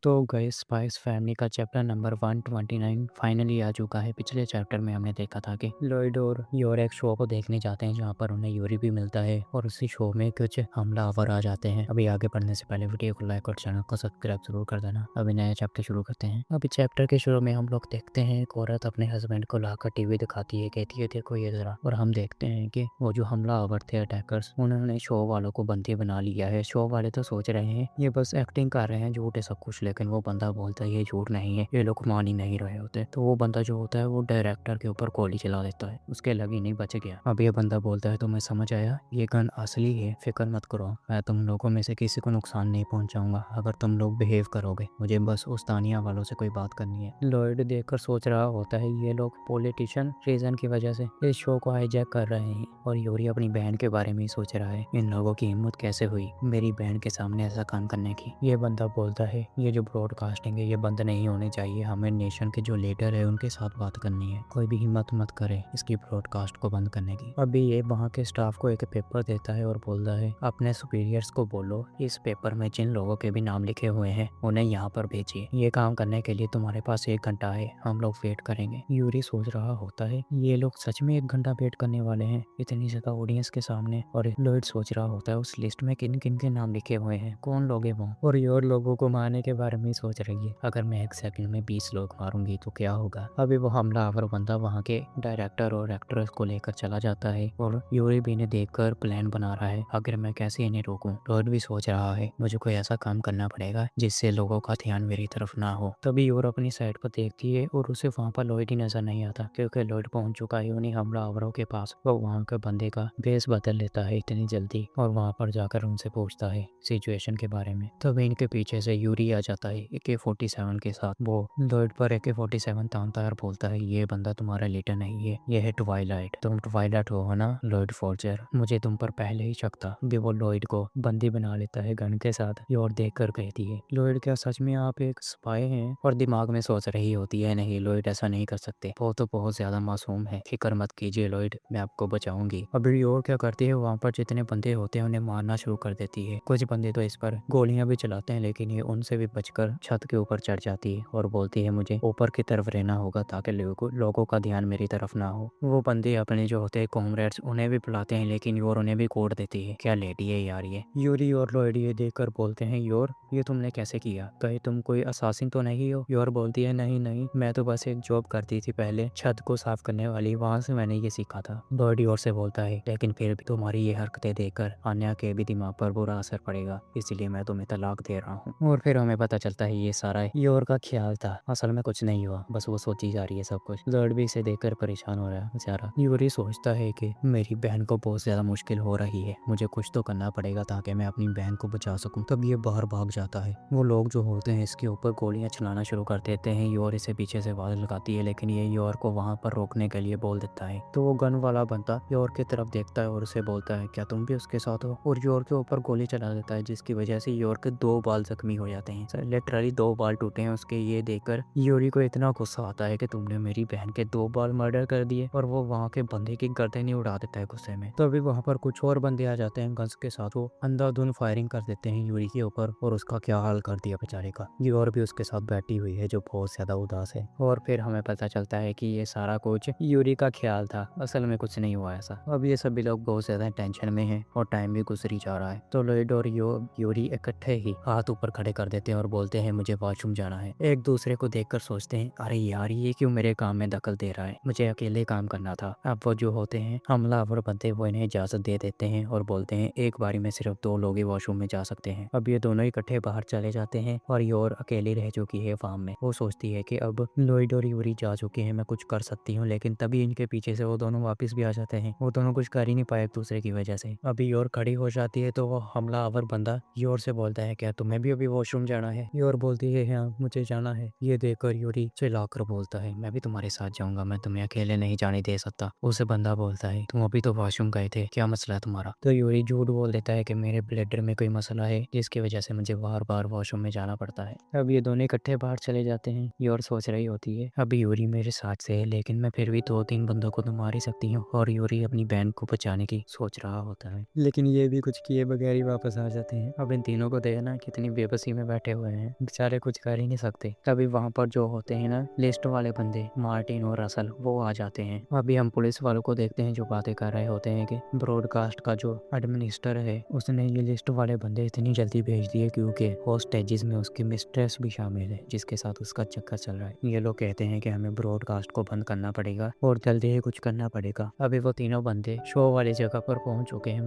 तो गए spice family का चैप्टर नंबर 129 फाइनली आ चुका है। पिछले चैप्टर में हमने देखा था कि लॉयड और योर एक शो को देखने जाते हैं जहाँ पर उन्हें यूरी भी मिलता है और उसी शो में कुछ हमलावर आ जाते हैं। अभी आगे बढ़ने से पहले वीडियो को लाइक और चैनल को सब्सक्राइब जरूर कर देना। अभी नया चैप्टर शुरू करते हैं। अभी चैप्टर के शुरू में हम लोग देखते हैं एक औरत अपने हस्बैंड को लाकर टीवी दिखाती है, कहती है देखो ये जरा, और हम देखते हैं कि वो जो हमलावर थे अटैकर्स, उन्होंने शो वालों को बंदी बना लिया है। शो वाले तो सोच रहे हैं ये बस एक्टिंग कर रहे हैं, झूठ है सब कुछ, लेकिन वो बंदा बोलता है ये झूठ नहीं है, ये लोग मान ही नहीं रहे होते। तो वो बंदा जो होता है वो डायरेक्टर के ऊपर गोली चला देता है, उसके लगी नहीं, बच गया। अब ये बंदा बोलता है तुम्हें समझ आया, ये गन असली है, फिक्र मत करो, मैं तुम लोगों में से किसी को नुकसान नहीं पहुंचाऊंगा अगर तुम लोग बिहेव करोगे। मुझे बस उस तानिया वालों से कोई बात करनी है। लॉयड देखकर सोच रहा होता है ये लोग पॉलिटिशियन रीजन की वजह से इस शो को हाईजैक कर रहे हैं, और यूरी अपनी बहन के बारे में ही सोच रहा है, इन लोगों की हिम्मत कैसे हुई मेरी बहन के सामने ऐसा काम करने की। ये बंदा बोलता है ये जो ब्रॉडकास्टिंग है ये बंद नहीं होनी चाहिए, हमें नेशन के जो लीडर है उनके साथ बात करनी है, कोई भी हिम्मत मत करे इसकी ब्रॉडकास्ट को बंद करने की। अभी ये वहाँ के स्टाफ को एक पेपर देता है और बोलता है अपने सुपीरियर्स को बोलो इस पेपर में जिन लोगों के भी नाम लिखे हुए हैं उन्हें यहाँ पर भेजिए, ये काम करने के लिए तुम्हारे पास 1 घंटा है, हम लोग वेट करेंगे। यूरी सोच रहा होता है ये लोग सच में 1 घंटा वेट करने वाले हैं इतनी ज्यादा ऑडियंस के सामने। और लॉयड सोच रहा होता है उस लिस्ट में किन किन के नाम लिखे हुए हैं, कौन लोग हैं वो, और ये और लोगों को मारने के बारे में सोच रही है, अगर मैं 1 सेकंड में 20 लोग मारूंगी तो क्या होगा। अभी वो हमलावर बंदा वहाँ के डायरेक्टर और एक्ट्रेस को लेकर चला जाता है और यूरी भी इन्हें देखकर प्लान बना रहा है आखिर मैं कैसे इन्हें रोकूं। लॉयड भी सोच रहा है मुझे कोई ऐसा काम करना पड़ेगा जिससे लोगों का ध्यान मेरी तरफ ना हो। तभी यूर अपनी साइड पर देखती है और उसे वहाँ पर लॉयड ही नजर नहीं आता, क्योंकि लॉयड पहुंच चुका है उन्हीं हमलावरों के पास। वो वहाँ के बंदे का बेस बदल लेता है इतनी जल्दी और वहाँ पर जाकर उनसे पूछता है सिचुएशन के बारे में। तभी इनके पीछे से यूरी आ जाता है AK-47 के साथ। वो लॉयड पर AK-47 तानता है और बोलता है ये बंदा तुम्हारा लीडर नहीं है, ये है ट्वाइलाइट, तुम ट्वाइलाइट हो ना लॉयड फॉर्जर, मुझे तुम पर पहले ही शक था। भी वो लॉयड को बंदी बना लेता है गन के साथ। योर देख कर कहती है लॉयड क्या सच में आप एक स्पाई हैं, और दिमाग में सोच रही होती है नहीं लॉयड ऐसा नहीं कर सकते, वो तो बहुत ज्यादा मासूम है, फिक्र मत कीजिए लॉयड, मैं आपको बचाऊंगी। अभी योर क्या करती है वहाँ पर जितने बंदे होते हैं उन्हें मारना शुरू कर देती है। कुछ बंदे तो इस पर गोलियां भी चलाते हैं लेकिन ये उनसे भी बचकर छत के ऊपर चढ़ जाती है और बोलती है मुझे ऊपर की तरफ रहना होगा ताकि लोगों का ध्यान मेरी तरफ ना हो। वो बंदे अपने जो होते हैं कॉमरेड्स उन्हें भी बुलाते हैं लेकिन योर उन्हें भी कोड देती है। क्या लेडी है यार ये। यूरी और लॉयड ये देखकर बोलते हैं योर ये तुमने कैसे किया, कहीं तुम कोई असासिन तो नहीं हो। योर बोलती है नहीं नहीं, मैं तो बस एक जॉब करती थी पहले छत को साफ करने वाली, वहां से मैंने ये सीखा था। लॉयड योर से बोलता है लेकिन फिर भी तुम्हारी ये हरकतें देखकर अन्या के भी दिमाग पर बुरा असर पड़ेगा, इसलिए मैं तुम्हें तलाक दे रहा हूँ। और फिर हमें पता चलता है ये सारा योर का ख्याल था, असल में कुछ नहीं हुआ, बस वो सोची जा रही है सब कुछ। लॉयड भी इसे देखकर परेशान हो रहा है बेचारा। यूरी सोचता है कि मेरी बहन को बहुत ज्यादा मुश्किल हो रही है, मुझे कुछ तो करना पड़ेगा ताकि मैं अपनी बहन को बचा सकूं। तब ये बाहर भाग जाता है। वो लोग जो होते हैं इसके ऊपर गोलियां चलाना शुरू कर देते हैं। योर इसे पीछे से आवाज लगाती है लेकिन ये योर को वहां पर रोकने के लिए बोल देता है। तो वो गन वाला बंदा योर की तरफ देखता है और उसे बोलता है क्या तुम भी उसके साथ हो, और योर के ऊपर गोली चला देता है जिसकी वजह से योर के 2 बाल जख्मी हो जाते हैं। लिटरली 2 बाल टूटे हैं उसके। ये देखकर यूरी को इतना गुस्सा आता है कि तुमने मेरी बहन के 2 बाल मर्डर कर दिए, और वो वहाँ के बंदे की गर्दन ही उड़ा देता है गुस्से में। तो अभी वहाँ पर कुछ और बंदे आ जाते हैं गन्स के साथ, वो अंधाधुंध फायरिंग कर देते हैं यूरी के ऊपर और उसका क्या हाल कर दिया बेचारे का। योर भी उसके साथ बैठी हुई है जो बहुत ज्यादा उदास है। और फिर हमें पता चलता है कि ये सारा कुछ यूरी का ख्याल था, असल में कुछ नहीं हुआ ऐसा। अब ये सभी लोग बहुत ज्यादा टेंशन में हैं और टाइम भी गुजरी जा रहा है। तो लॉयड और यूरी इकट्ठे ही हाथ ऊपर खड़े कर देते हैं और बोलते हैं मुझे वॉशरूम जाना है। एक दूसरे को देखकर सोचते हैं अरे यार ये क्यों मेरे काम में दखल दे रहा है, मुझे अकेले काम करना था। अब वो जो होते हैं हमलावर बनते वो इन्हें इजाजत दे देते हैं और बोलते हैं एक बारी में सिर्फ 2 लोग ही वॉशरूम में जा सकते हैं। अब ये दोनों इकट्ठे बाहर चले जाते हैं और योर अकेली रह चुकी है फार्म में। वो सोचती है कि अब लॉयड और यूरी जा चुके हैं, मैं कुछ कर सकती हूँ, लेकिन तभी इनके पीछे से वो दोनों वापस भी आ जाते हैं। वो दोनों कुछ कर ही नहीं पाए एक दूसरे की वजह से। अभी योर खड़ी हो जाती है तो वो हमलावर बंदा योर से बोलता है क्या तुम्हें भी अभी वॉशरूम जाना है। योर बोलती है हाँ मुझे जाना है। ये देखकर यूरी चिल्लाकर बोलता है मैं भी तुम्हारे साथ जाऊंगा, मैं तुम्हें अकेले नहीं जाने दे सकता। उसे बंदा बोलता है तुम अभी तो वॉशरूम गए थे, क्या मसला है तुम्हारा। तो यूरी झूठ बोल देता है कि मेरे ब्लडर में कोई मसला है जिसकी वजह से मुझे बार बार वॉशरूम में जाना पड़ता है। अब ये दोनों इकट्ठे बाहर चले जाते हैं। योर सोच रही होती है अभी यूरी मेरे साथ से है लेकिन मैं फिर भी 2-3 बंदों को तो मार ही सकती हूँ, और यूरी अपनी बहन को बचाने की सोच रहा होता है, लेकिन ये भी कुछ किए बगैर ही वापस आ जाते हैं। अब इन तीनों को देखना कितनी बेबसी में बैठे हुए हैं, बेचारे कुछ कर ही नहीं सकते। तभी वहाँ पर जो होते हैं ना लिस्ट वाले बंदे, मार्टिन और रसल, वो आ जाते हैं। अभी हम पुलिस वालों को देखते हैं जो बातें कर रहे होते हैं कि ब्रॉडकास्ट का जो एडमिनिस्टर है उसने ये लिस्ट वाले बंदे इतनी जल्दी भेज दिए क्योंकि होस्टेजेस में उसकी मिस्ट्रेस भी शामिल है जिसके साथ उसका चक्कर चल रहा है। ये लोग कहते हैं कि हमें ब्रॉडकास्ट को बंद करना पड़ेगा और जल्दी ही कुछ करना पड़ेगा। अभी वो तीनों बंदे शो वाली जगह पर पहुंच चुके हैं,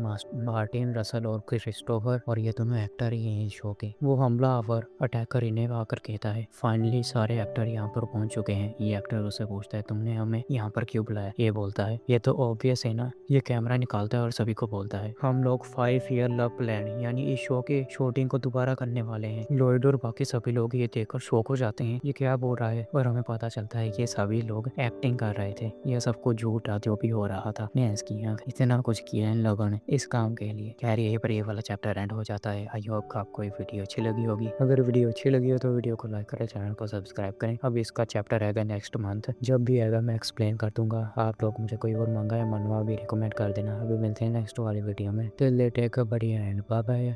मार्टिन, रसल और क्रिस्टोफर, और ये दोनों एक्टर ही हैं इस शो के। वो हमलावर अटैकर इन्हें आकर कहता है। फाइनली सारे एक्टर यहाँ पर पहुंच चुके हैं। ये एक्टर उससे पूछता है तुमने हमें यहाँ पर क्यों बुलाया? ये बोलता है ये तो ऑब्वियस है ना। ये कैमरा निकालता है और सभी को बोलता है हम लोग 5 ईयर लव प्लान यानी इस शो के शूटिंग को दोबारा करने वाले हैं। लॉयड और बाकी सभी लोग ये देखकर शॉक हो जाते हैं, ये क्या बोल रहा है, और हमें पता चलता है ये सभी लोग एक्टिंग कर रहे थे। यह सब कुछ झूठा जो भी हो रहा था। नेंस की आंख, इतना कुछ किया इन लोगों ने इस काम के लिए। खैर यही पर ये वाला चैप्टर एंड हो जाता है। आई होप आपको ये वीडियो अच्छी लगी होगी। अगर वीडियो अच्छी लगी हो तो वीडियो को लाइक करें, चैनल को सब्सक्राइब करें। अब इसका चैप्टर आएगा नेक्स्ट मंथ, जब भी आएगा मैं एक्सप्लेन कर दूंगा। आप लोग मुझे कोई और मंगा या मनवा भी रिकमेंड कर देना। अभी मिलते हैं नेक्स्ट वाली वीडियो में। टिल देन टेक अ बढ़िया एंड बाय बाय।